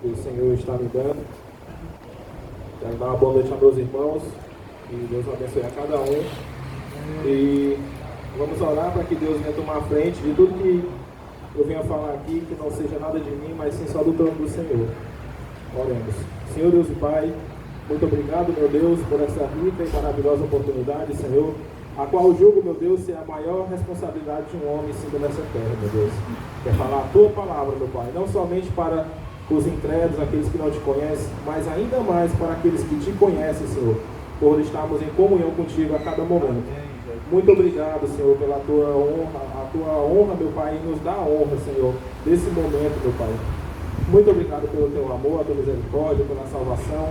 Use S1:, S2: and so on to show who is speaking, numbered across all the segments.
S1: que o Senhor está me dando. Quero dar uma boa noite a meus irmãos, que Deus abençoe a cada um. E vamos orar para que Deus venha tomar a frente de tudo que eu venha falar aqui, que não seja nada de mim, mas sim só do trono do Senhor. Oremos. Senhor Deus e Pai, muito obrigado, meu Deus, por essa rica e maravilhosa oportunidade, Senhor, a qual julgo, meu Deus, ser a maior responsabilidade de um homem sendo nessa terra, meu Deus. Quer falar a Tua palavra, meu Pai, não somente para os incrédulos, aqueles que não Te conhecem, mas ainda mais para aqueles que Te conhecem, Senhor, por estarmos em comunhão contigo a cada momento. Muito obrigado, Senhor, pela Tua honra, a Tua honra, meu Pai, e nos dá a honra, Senhor, desse momento, meu Pai. Muito obrigado pelo Teu amor, a Tua misericórdia, pela salvação.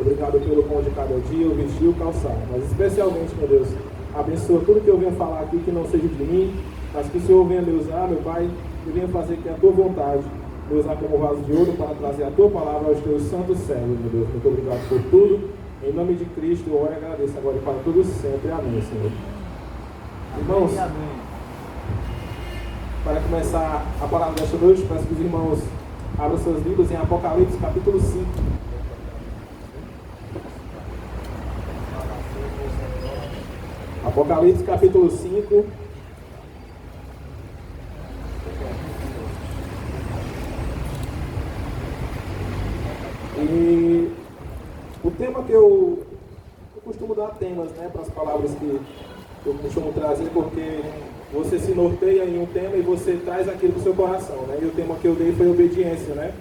S1: Obrigado pelo pão de cada dia, o vestir e o calçar. Mas especialmente, meu Deus, abençoa tudo que eu venho falar aqui, que não seja de mim, mas que o Senhor venha me usar, meu Pai, e venha fazer que a Tua vontade me usar como vaso de ouro para trazer a Tua palavra aos Teus santos servos, meu Deus. Muito obrigado por tudo. Em nome de Cristo, eu oro e agradeço agora e para todos sempre. Amém, Senhor. Irmãos, para começar a palavra desta noite, peço que os irmãos abram seus livros em Apocalipse, capítulo 5. Apocalipse, capítulo 5. E o tema que eu costumo dar temas, né, para as palavras que eu costumo trazer, porque você se norteia em um tema e você traz aquilo do seu coração, né? E o tema que eu dei foi obediência, né?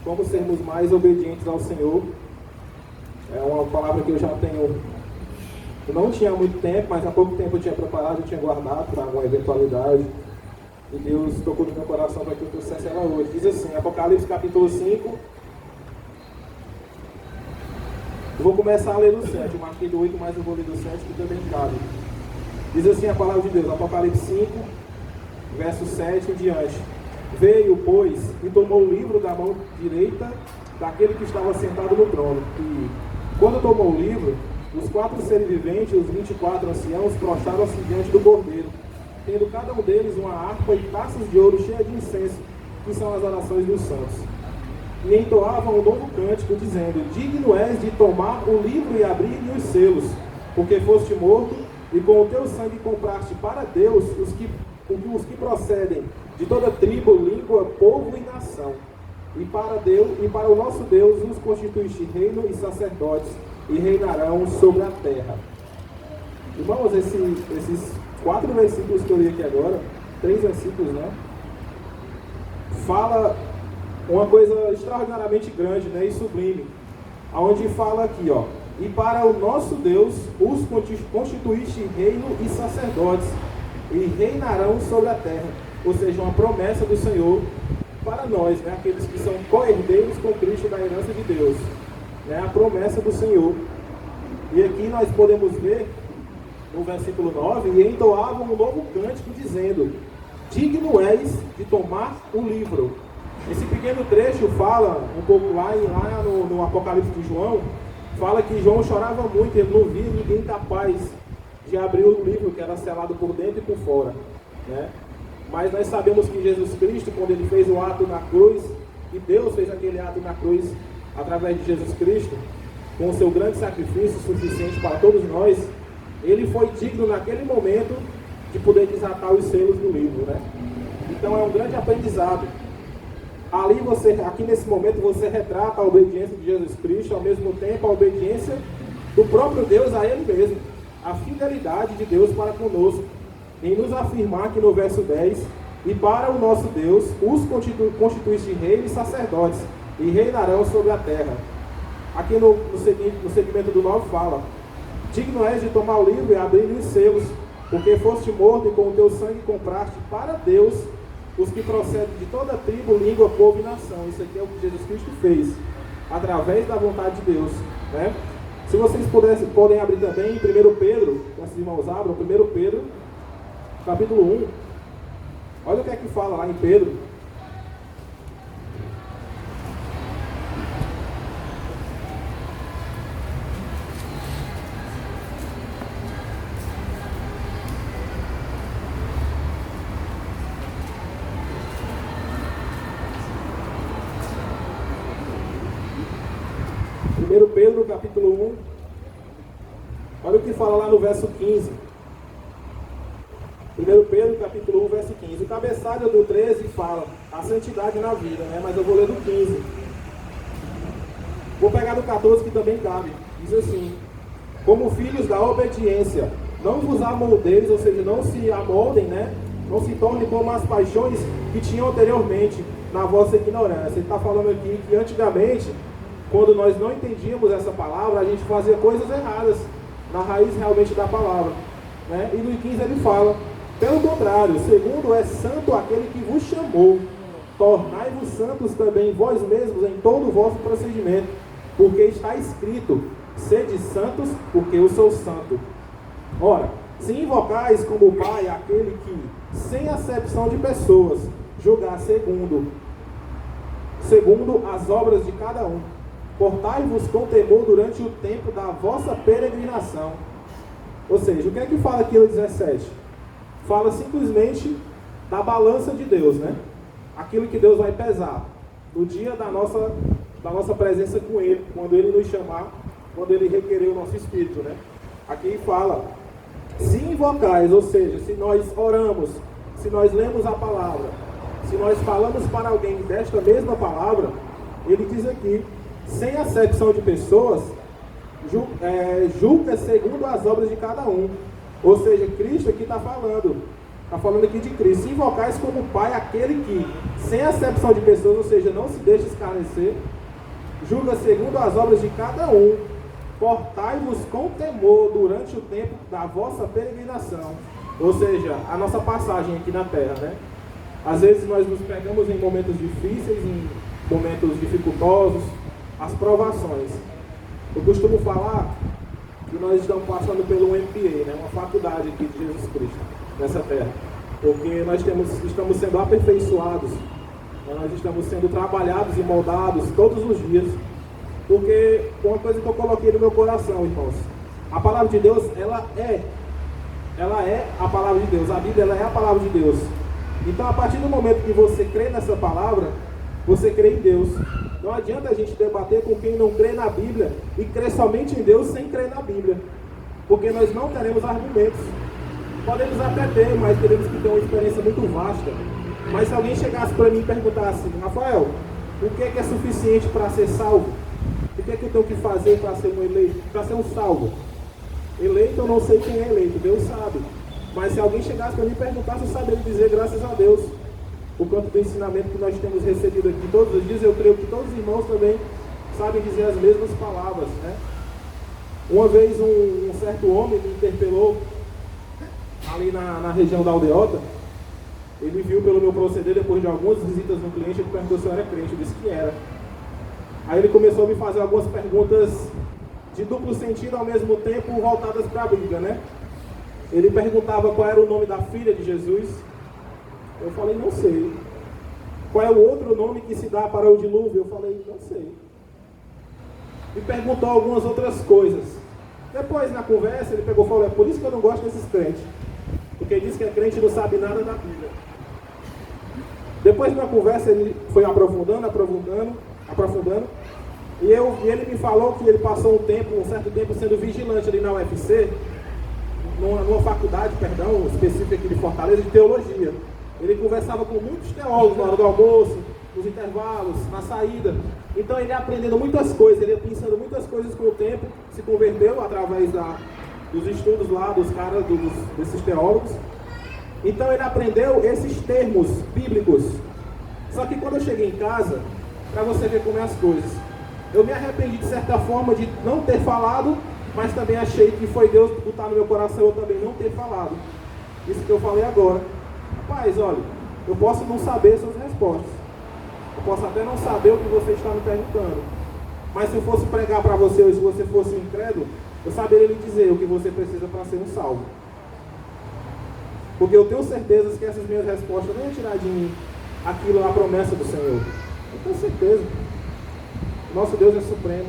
S1: Como sermos mais obedientes ao Senhor. É uma palavra que eu já tenho, eu não tinha muito tempo, mas há pouco tempo eu tinha preparado, eu tinha guardado para alguma eventualidade. E Deus tocou no meu coração para que eu trouxesse ela hoje. Diz assim, Apocalipse capítulo 5. Eu vou começar a ler do 7, eu marquei do 8, mas eu vou ler do 7, que também cabe. Diz assim a palavra de Deus, Apocalipse 5, verso 7 em diante. Veio, pois, e tomou o livro da mão direita daquele que estava sentado no trono. E, quando tomou o livro, os 4 seres viventes e os 24 anciãos prostraram-se diante do Cordeiro, tendo cada um deles uma harpa e taças de ouro cheias de incenso, que são as orações dos santos. E entoavam um novo cântico, dizendo: digno és de tomar o livro e abrir-lhe os selos, porque foste morto, e com o teu sangue compraste para Deus os que procedem de toda tribo, língua, povo e nação. E para Deus, e para o nosso Deus os constituíste reino e sacerdotes, e reinarão sobre a terra. Irmãos, esses 4 versículos que eu li aqui agora, 3 versículos, né? Fala uma coisa extraordinariamente grande, né, e sublime, onde fala aqui, ó, e para o nosso Deus os constituíste reino e sacerdotes, e reinarão sobre a terra. Ou seja, uma promessa do Senhor para nós, né, aqueles que são co-herdeiros com Cristo da herança de Deus, né, a promessa do Senhor. E aqui nós podemos ver no versículo 9, e entoavam um novo cântico dizendo: digno és de tomar o livro. Esse pequeno trecho fala um pouco lá no Apocalipse de João, fala que João chorava muito, ele não via ninguém capaz de abrir o livro, que era selado por dentro e por fora, né? Mas nós sabemos que Jesus Cristo, quando ele fez o ato na cruz, e Deus fez aquele ato na cruz através de Jesus Cristo, com o seu grande sacrifício suficiente para todos nós, ele foi digno naquele momento de poder desatar os selos do livro, né? Então é um grande aprendizado. Ali aqui nesse momento, você retrata a obediência de Jesus Cristo, ao mesmo tempo a obediência do próprio Deus a Ele mesmo. A fidelidade de Deus para conosco, em nos afirmar aqui no verso 10, e para o nosso Deus os constituíste reis e sacerdotes, e reinarão sobre a terra. Aqui no segmento do 9 fala: digno és de tomar o livro e abrir os selos, porque foste morto e com o teu sangue compraste para Deus os que procedem de toda tribo, língua, povo e nação. Isso aqui é o que Jesus Cristo fez, através da vontade de Deus, né? Se vocês podem abrir também em 1 Pedro, que os irmãos abram, 1 Pedro, capítulo 1. Olha o que é que fala lá em Pedro. 1 Pedro capítulo 1, olha o que fala lá no verso 15. 1 Pedro capítulo 1, verso 15. O cabeçalho do 13 fala a santidade na vida, né? Mas eu vou ler do 15. Vou pegar do 14 que também cabe. Diz assim: como filhos da obediência, não vos amoldeis, ou seja, não se amoldem, né? Não se tornem como as paixões que tinham anteriormente na vossa ignorância. Ele está falando aqui que antigamente, quando nós não entendíamos essa palavra, a gente fazia coisas erradas na raiz realmente da palavra, né? E no 15 ele fala: pelo contrário, segundo é santo aquele que vos chamou, tornai-vos santos também vós mesmos em todo o vosso procedimento, porque está escrito: sede santos, porque eu sou santo. Ora, se invocais como Pai aquele que, sem acepção de pessoas, julgar segundo as obras de cada um, portai-vos com temor durante o tempo da vossa peregrinação. Ou seja, o que é que fala aqui no 17? Fala simplesmente da balança de Deus, né? Aquilo que Deus vai pesar no dia da nossa presença com Ele, quando Ele nos chamar, quando Ele requerer o nosso espírito, né? Aqui fala: se invocais, ou seja, se nós oramos, se nós lemos a palavra, se nós falamos para alguém desta mesma palavra, ele diz aqui: sem acepção de pessoas, julga segundo as obras de cada um. Ou seja, Cristo aqui está falando aqui de Cristo. Se invocais como Pai aquele que, sem acepção de pessoas, ou seja, não se deixa escarnecer, julga segundo as obras de cada um, portai-vos com temor durante o tempo da vossa peregrinação. Ou seja, a nossa passagem aqui na terra, né? Às vezes nós nos pegamos em momentos difíceis, em momentos dificultosos, as provações. Eu costumo falar que nós estamos passando pelo MBA, né? Uma faculdade aqui de Jesus Cristo, nessa terra. Porque nós estamos sendo aperfeiçoados, né? Nós estamos sendo trabalhados e moldados todos os dias. Porque uma coisa que eu coloquei no meu coração, irmãos, a palavra de Deus, ela é a palavra de Deus. A Bíblia, ela é a palavra de Deus. Então, a partir do momento que você crê nessa palavra, você crê em Deus. Não adianta a gente debater com quem não crê na Bíblia e crê somente em Deus sem crer na Bíblia, porque nós não teremos argumentos. Podemos até ter, mas teremos que ter uma experiência muito vasta. Mas se alguém chegasse para mim e perguntasse: Rafael, o que é suficiente para ser salvo? O que é que eu tenho que fazer para ser um eleito, para ser um salvo? Eleito, eu não sei quem é eleito, Deus sabe. Mas se alguém chegasse para mim e perguntasse, eu saberia dizer, graças a Deus, por conta do ensinamento que nós temos recebido aqui todos os dias. Eu creio que todos os irmãos também sabem dizer as mesmas palavras, né? Uma vez um certo homem me interpelou ali na região da Aldeota. Ele viu pelo meu proceder, depois de algumas visitas no cliente, ele perguntou se eu era crente. Eu disse que era. Aí ele começou a me fazer algumas perguntas de duplo sentido, ao mesmo tempo voltadas para a Bíblia, né? Ele perguntava qual era o nome da filha de Jesus. Eu falei: não sei. Qual é o outro nome que se dá para o dilúvio? Eu falei: não sei. Me perguntou algumas outras coisas. Depois, na conversa, ele pegou e falou: é por isso que eu não gosto desses crentes, porque diz que é crente e não sabe nada da Bíblia. Depois, na conversa, ele foi aprofundando, e ele me falou que ele passou um certo tempo sendo vigilante ali na UFC, numa faculdade, específica aqui de Fortaleza, de teologia. Ele conversava com muitos teólogos na hora do almoço, nos intervalos, na saída. Então ele aprendendo muitas coisas, ele pensando muitas coisas com o tempo, se converteu através dos estudos lá dos caras, desses teólogos. Então ele aprendeu esses termos bíblicos. Só que quando eu cheguei em casa, para você ver como é as coisas, eu me arrependi de certa forma de não ter falado, mas também achei que foi Deus botar no meu coração eu também não ter falado. Isso que eu falei agora. Rapaz, olha, eu posso não saber suas respostas. Eu posso até não saber o que você está me perguntando. Mas se eu fosse pregar para você, ou se você fosse incrédulo, eu saberia lhe dizer o que você precisa para ser um salvo. Porque eu tenho certeza que essas minhas respostas não vão tirar de mim aquilo, a promessa do Senhor. Eu tenho certeza. Nosso Deus é supremo.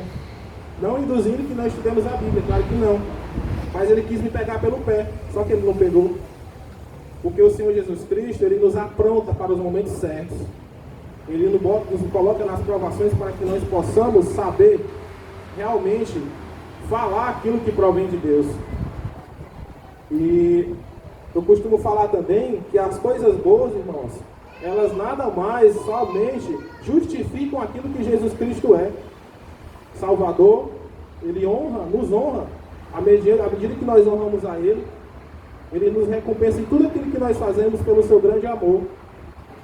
S1: Não induzindo que nós estudemos a Bíblia, claro que não. Mas ele quis me pegar pelo pé, só que ele não pegou. Porque o Senhor Jesus Cristo, ele nos apronta para os momentos certos. Ele nos coloca nas provações para que nós possamos saber realmente falar aquilo que provém de Deus. E eu costumo falar também que as coisas boas, irmãos, elas nada mais somente justificam aquilo que Jesus Cristo é. Salvador, Ele nos honra, à medida que nós honramos a Ele, Ele nos recompensa em tudo aquilo que nós fazemos pelo seu grande amor.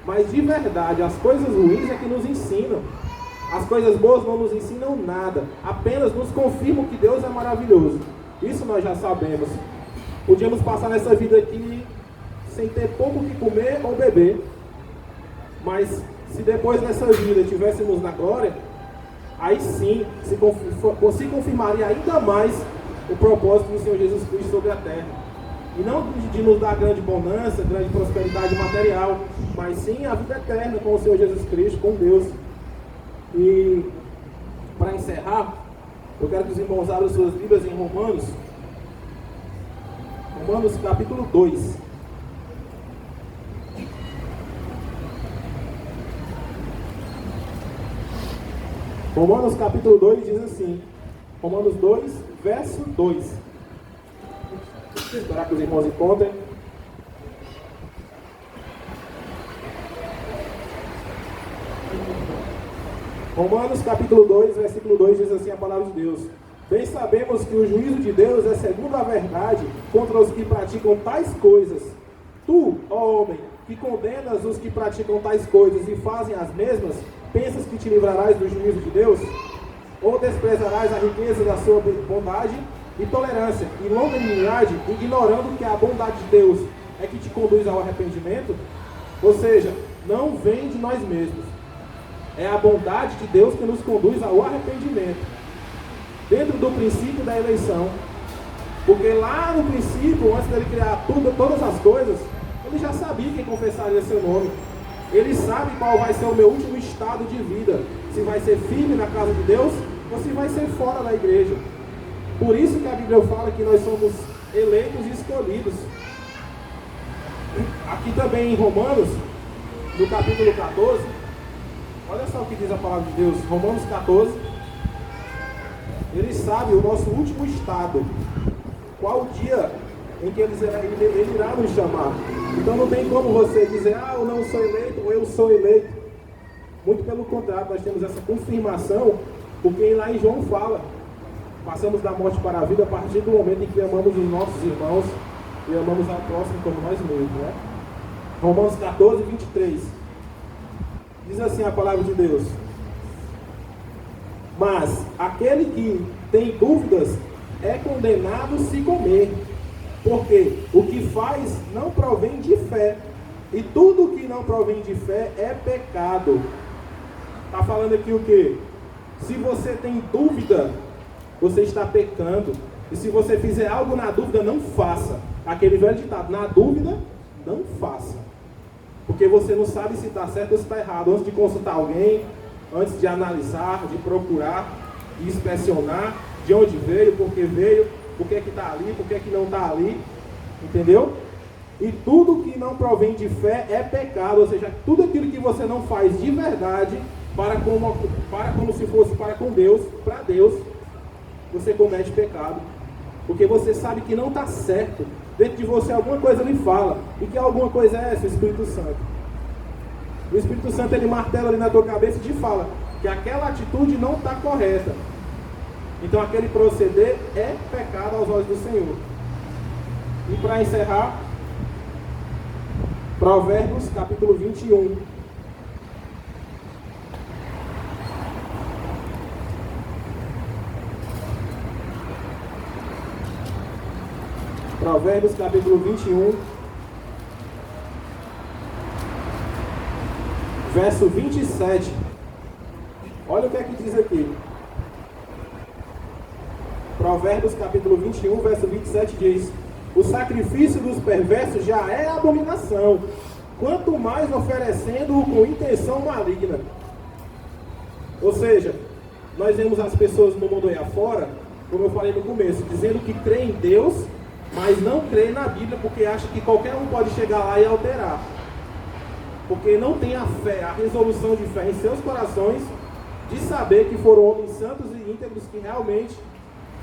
S1: Mas de verdade, as coisas ruins é que nos ensinam. As coisas boas não nos ensinam nada, apenas nos confirmam que Deus é maravilhoso. Isso nós já sabemos. Podíamos passar nessa vida aqui sem ter pouco que comer ou beber, mas se depois dessa vida estivéssemos na glória, aí sim se confirmaria ainda mais o propósito do Senhor Jesus Cristo sobre a terra. E não de nos dar grande bonança, grande prosperidade material, mas sim a vida eterna com o Senhor Jesus Cristo, com Deus. E para encerrar, eu quero que os irmãos abram suas Bíblias em Romanos capítulo 2. Romanos capítulo 2 diz assim, Romanos 2, verso 2. Vou esperar que os irmãos encontrem. Romanos capítulo 2, versículo 2 diz assim a palavra de Deus: bem sabemos que o juízo de Deus é segundo a verdade contra os que praticam tais coisas. Tu, ó homem, que condenas os que praticam tais coisas e fazem as mesmas, pensas que te livrarás do juízo de Deus? Ou desprezarás a riqueza da sua bondade e tolerância e longanimidade, ignorando que a bondade de Deus é que te conduz ao arrependimento? Ou seja, não vem de nós mesmos. É a bondade de Deus que nos conduz ao arrependimento. Dentro do princípio da eleição. Porque lá no princípio, antes dele criar todas as coisas, ele já sabia quem confessaria seu nome. Ele sabe qual vai ser o meu último estado de vida. Se vai ser firme na casa de Deus ou se vai ser fora da igreja. Por isso que a Bíblia fala que nós somos eleitos e escolhidos. Aqui também em Romanos, no capítulo 14, olha só o que diz a palavra de Deus, Romanos 14. Ele sabe o nosso último estado, qual o dia em que ele irá nos chamar. Então não tem como você dizer, eu não sou eleito, ou eu sou eleito. Muito pelo contrário, nós temos essa confirmação, porque lá em João fala, passamos da morte para a vida a partir do momento em que amamos os nossos irmãos e amamos ao próximo como nós mesmos, né? Romanos 14, 23. Diz assim a palavra de Deus: mas aquele que tem dúvidas é condenado se comer, porque o que faz não provém de fé, e tudo que não provém de fé é pecado. Está falando aqui o quê? Se você tem dúvida, você está pecando. E se você fizer algo na dúvida, não faça. Aquele velho ditado, na dúvida, não faça. Porque você não sabe se está certo ou se está errado. Antes de consultar alguém, antes de analisar, de procurar, de inspecionar de onde veio, por que está ali, por que não está ali. Entendeu? E tudo que não provém de fé é pecado. Ou seja, tudo aquilo que você não faz de verdade, para como se fosse para com Deus, para Deus, você comete pecado. Porque você sabe que não está certo. Dentro de você alguma coisa lhe fala. E que alguma coisa é essa? O Espírito Santo. O Espírito Santo, ele martela ali na tua cabeça e te fala que aquela atitude não está correta. Então aquele proceder é pecado aos olhos do Senhor. E para encerrar, Provérbios capítulo 21. Provérbios capítulo 21, verso 27. Olha o que é que diz aqui. Provérbios capítulo 21, verso 27 diz: o sacrifício dos perversos já é abominação, quanto mais oferecendo-o com intenção maligna. Ou seja, nós vemos as pessoas no mundo aí afora, como eu falei no começo, dizendo que crê em Deus, mas não crê na Bíblia, porque acha que qualquer um pode chegar lá e alterar. Porque não tem a fé, a resolução de fé em seus corações, de saber que foram homens santos e íntegros que realmente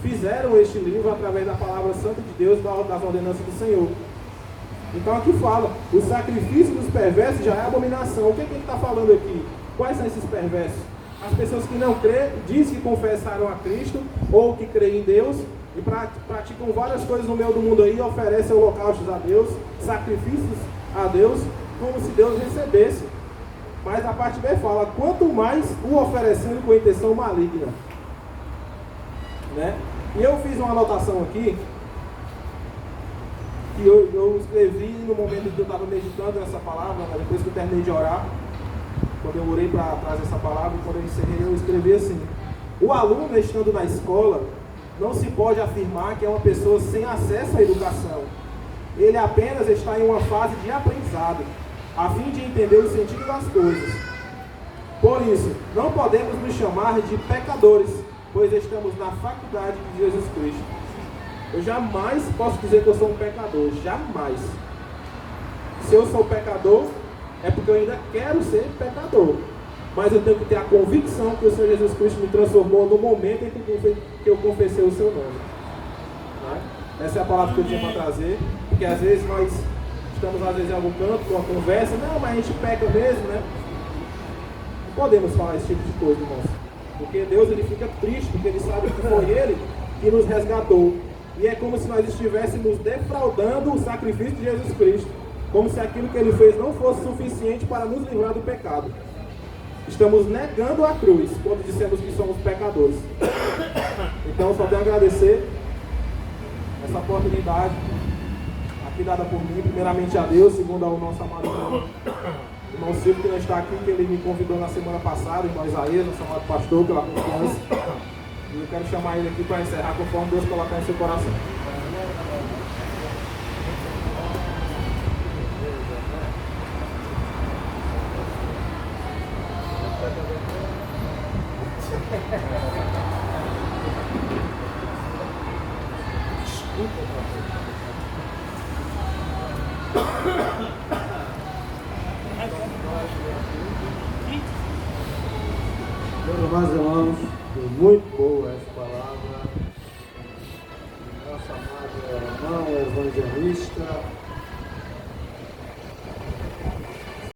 S1: fizeram este livro através da palavra santa de Deus, das ordenanças do Senhor. Então aqui fala, o sacrifício dos perversos já é abominação. O que ele está falando aqui? Quais são esses perversos? As pessoas que não creem, dizem que confessaram a Cristo, ou que creem em Deus, e praticam várias coisas no meio do mundo aí, oferecem holocaustos a Deus, sacrifícios a Deus, como se Deus recebesse. Mas a parte B fala, quanto mais o oferecendo com intenção maligna. Né? E eu fiz uma anotação aqui, que eu escrevi no momento em que eu estava meditando nessa palavra, né? Depois que eu terminei de orar, quando eu orei para trazer essa palavra, quando eu encerrei, eu escrevi assim: o aluno, estando na escola, não se pode afirmar que é uma pessoa sem acesso à educação. Ele apenas está em uma fase de aprendizado, a fim de entender o sentido das coisas. Por isso, não podemos nos chamar de pecadores, pois estamos na faculdade de Jesus Cristo. Eu jamais posso dizer que eu sou um pecador, jamais. Se eu sou pecador, é porque eu ainda quero ser pecador. Mas eu tenho que ter a convicção que o Senhor Jesus Cristo me transformou no momento em que eu confessei o seu nome. Né? Essa é a palavra que eu tinha para trazer, porque às vezes nós estamos em algum canto, numa conversa, não, mas a gente peca mesmo, né? Não podemos falar esse tipo de coisa, irmãos. Porque Deus, ele fica triste, porque ele sabe que foi ele que nos resgatou. E é como se nós estivéssemos defraudando o sacrifício de Jesus Cristo. Como se aquilo que ele fez não fosse suficiente para nos livrar do pecado. Estamos negando a cruz quando dissemos que somos pecadores. Então, só tenho a agradecer essa oportunidade aqui dada por mim, primeiramente a Deus, segundo ao nosso amado irmão Silvio, que não está aqui, que ele me convidou na semana passada, irmão Isaías, nosso amado pastor, pela confiança. E eu quero chamar ele aqui para encerrar conforme Deus colocar em seu coração.
S2: Meus amados irmãos, foi muito boa essa palavra. Nosso amado irmão evangelista